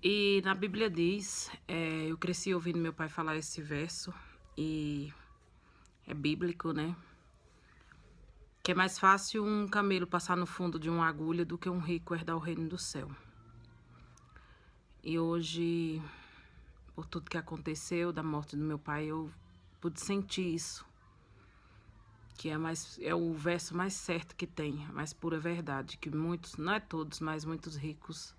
E na Bíblia diz, eu cresci ouvindo meu pai falar esse verso, e é bíblico, né? Que é mais fácil um camelo passar no fundo de uma agulha do que um rico herdar o reino do céu. E hoje, por tudo que aconteceu, da morte do meu pai, eu pude sentir isso. Que é o verso mais certo que tem, a mais pura verdade, que muitos, não é todos, mas muitos ricos,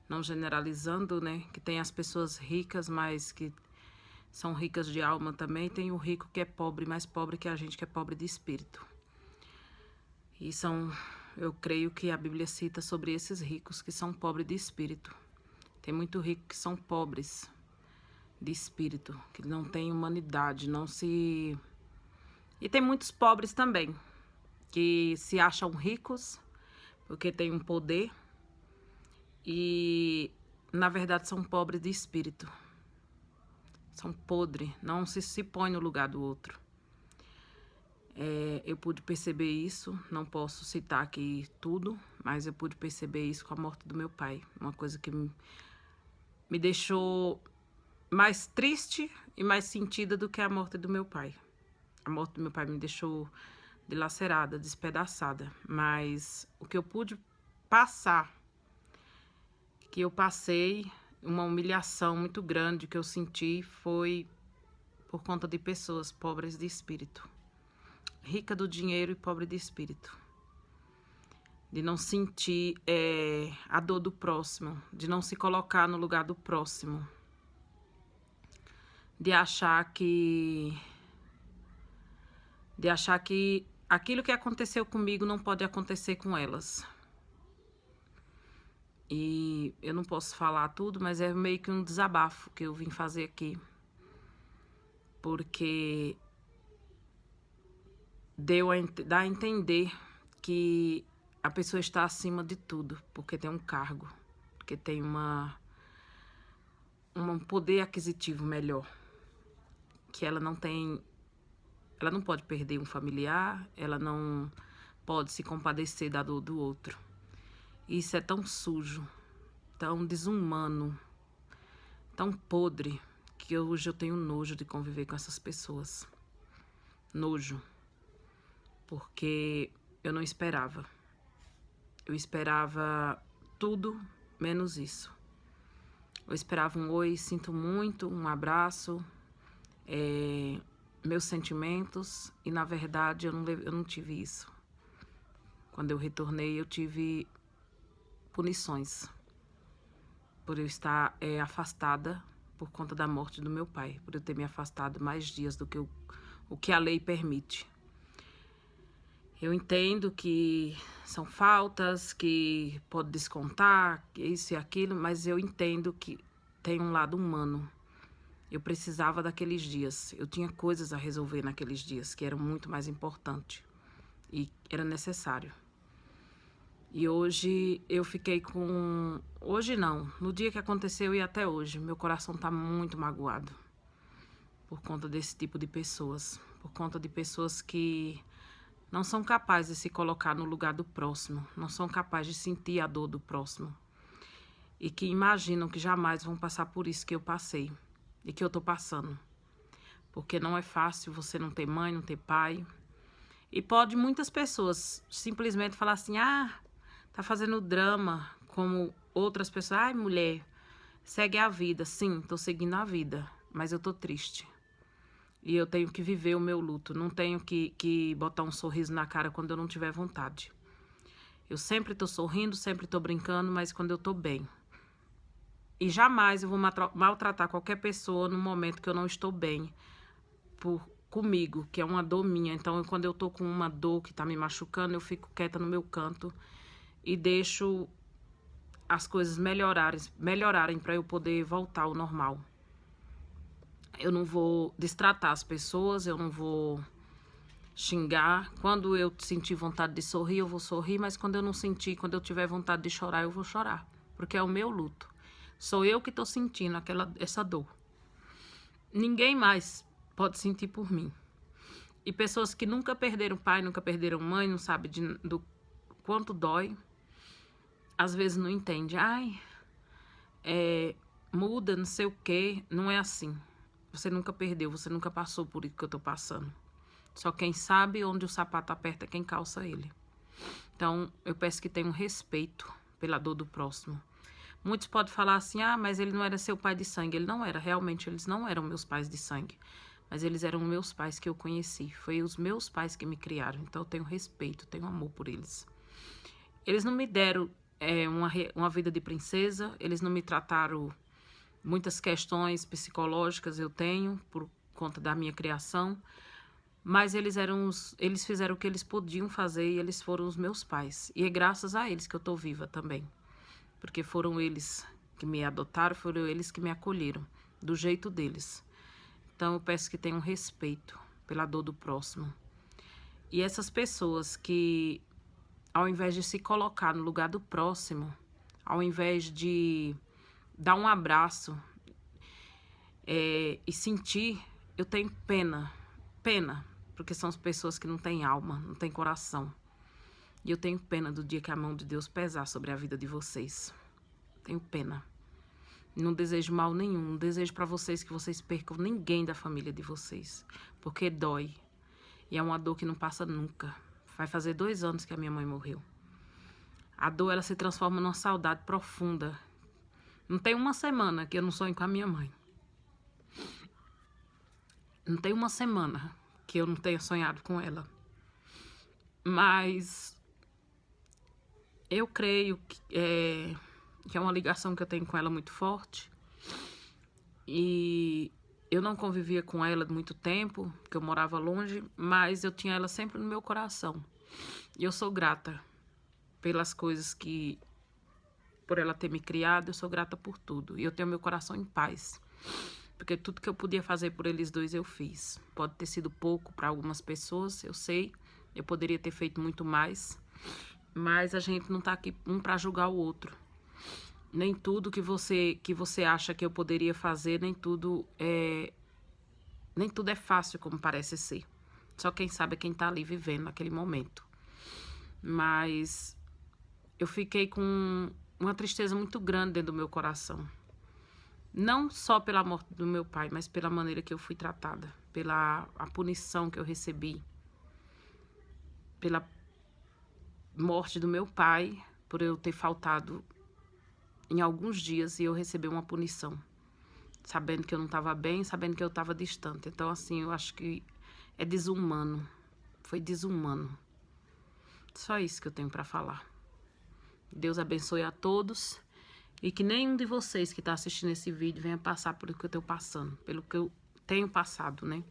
não generalizando, né, que tem as pessoas ricas, mas que são ricas de alma também, tem o rico que é pobre, mais pobre que a gente, que é pobre de espírito. E eu creio que a Bíblia cita sobre esses ricos que são pobres de espírito. Tem muito rico que são pobres de espírito, que não tem humanidade, não se... E tem muitos pobres também, que se acham ricos porque têm um poder e, na verdade, são pobres de espírito. São podres, não se põe no lugar do outro. Eu pude perceber isso, não posso citar aqui tudo, mas eu pude perceber isso com a morte do meu pai. Uma coisa que me deixou mais triste e mais sentida do que a morte do meu pai. A morte do meu pai me deixou dilacerada, despedaçada, mas o que eu pude passar, que eu passei, uma humilhação muito grande que eu senti, foi por conta de pessoas pobres de espírito, rica do dinheiro e pobre de espírito, de não sentir a dor do próximo, de não se colocar no lugar do próximo, de achar que aquilo que aconteceu comigo não pode acontecer com elas. E eu não posso falar tudo, mas é meio que um desabafo que eu vim fazer aqui. Porque dá a entender que a pessoa está acima de tudo, porque tem um cargo, porque tem um poder aquisitivo melhor, que ela não pode perder um familiar, ela não pode se compadecer da dor do outro. Isso é tão sujo, tão desumano, tão podre, que hoje eu tenho nojo de conviver com essas pessoas. Nojo. Porque eu não esperava. Eu esperava tudo menos isso. Eu esperava um oi, sinto muito, um abraço, meus sentimentos, e na verdade eu não tive isso. Quando eu retornei, eu tive punições por eu estar afastada por conta da morte do meu pai, por eu ter me afastado mais dias do que o que a lei permite. Eu entendo que são faltas, que pode descontar, que isso e aquilo, mas eu entendo que tem um lado humano. Eu precisava daqueles dias, eu tinha coisas a resolver naqueles dias que eram muito mais importantes e era necessário. E hoje eu fiquei com... Hoje não, no dia que aconteceu e até hoje, meu coração tá muito magoado. Por conta desse tipo de pessoas. Por conta de pessoas que não são capazes de se colocar no lugar do próximo. Não são capazes de sentir a dor do próximo. E que imaginam que jamais vão passar por isso que eu passei. E que eu tô passando. Porque não é fácil você não ter mãe, não ter pai. E pode muitas pessoas simplesmente falar assim, tá fazendo drama, como outras pessoas. Ai, mulher, segue a vida. Sim, tô seguindo a vida, mas eu tô triste. E eu tenho que viver o meu luto. Não tenho que botar um sorriso na cara quando eu não tiver vontade. Eu sempre tô sorrindo, sempre tô brincando, mas quando eu tô bem. E jamais eu vou maltratar qualquer pessoa no momento que eu não estou bem comigo, que é uma dor minha. Então, quando eu tô com uma dor que tá me machucando, eu fico quieta no meu canto e deixo as coisas melhorarem para eu poder voltar ao normal. Eu não vou destratar as pessoas, eu não vou xingar. Quando eu sentir vontade de sorrir, eu vou sorrir, mas quando eu não sentir, quando eu tiver vontade de chorar, eu vou chorar, porque é o meu luto. Sou eu que tô sentindo essa dor. Ninguém mais pode sentir por mim. E pessoas que nunca perderam pai, nunca perderam mãe, não sabem do quanto dói, às vezes não entende. muda, não sei o quê. Não é assim. Você nunca perdeu, você nunca passou por isso que eu tô passando. Só quem sabe onde o sapato aperta é quem calça ele. Então, eu peço que tenham respeito pela dor do próximo. Muitos podem falar assim, ah, mas ele não era seu pai de sangue. Ele não era, realmente, eles não eram meus pais de sangue. Mas eles eram meus pais que eu conheci. Foi os meus pais que me criaram. Então, eu tenho respeito, tenho amor por eles. Eles não me deram uma vida de princesa. Eles não me trataram muitas questões psicológicas, eu tenho, por conta da minha criação. Mas eles fizeram o que eles podiam fazer e eles foram os meus pais. E é graças a eles que eu tô viva também. Porque foram eles que me adotaram, foram eles que me acolheram, do jeito deles. Então eu peço que tenham respeito pela dor do próximo. E essas pessoas que, ao invés de se colocar no lugar do próximo, ao invés de dar um abraço e sentir, eu tenho pena, porque são as pessoas que não têm alma, não têm coração. E eu tenho pena do dia que a mão de Deus pesar sobre a vida de vocês. Tenho pena. Não desejo mal nenhum, não desejo para vocês que vocês percam ninguém da família de vocês, porque dói. E é uma dor que não passa nunca. Vai fazer 2 anos que a minha mãe morreu. A dor, ela se transforma numa saudade profunda. Não tem uma semana que eu não sonho com a minha mãe. Não tem uma semana que eu não tenha sonhado com ela. Mas eu creio que é uma ligação que eu tenho com ela muito forte. E eu não convivia com ela muito tempo, porque eu morava longe, mas eu tinha ela sempre no meu coração. E eu sou grata pelas coisas que... Por ela ter me criado, eu sou grata por tudo. E eu tenho meu coração em paz. Porque tudo que eu podia fazer por eles dois, eu fiz. Pode ter sido pouco para algumas pessoas, eu sei. Eu poderia ter feito muito mais. Mas a gente não tá aqui um para julgar o outro. Nem tudo que você acha que eu poderia fazer, nem tudo é fácil como parece ser. Só quem sabe é quem tá ali vivendo naquele momento. Mas eu fiquei com uma tristeza muito grande dentro do meu coração. Não só pela morte do meu pai, mas pela maneira que eu fui tratada. Pela a punição que eu recebi. Pela morte do meu pai, por eu ter faltado em alguns dias e eu recebi uma punição. Sabendo que eu não estava bem, sabendo que eu estava distante. Então, assim, eu acho que é desumano. Foi desumano. Só isso que eu tenho para falar. Deus abençoe a todos. E que nenhum de vocês que está assistindo esse vídeo venha passar por o que eu estou passando. Pelo que eu tenho passado, né?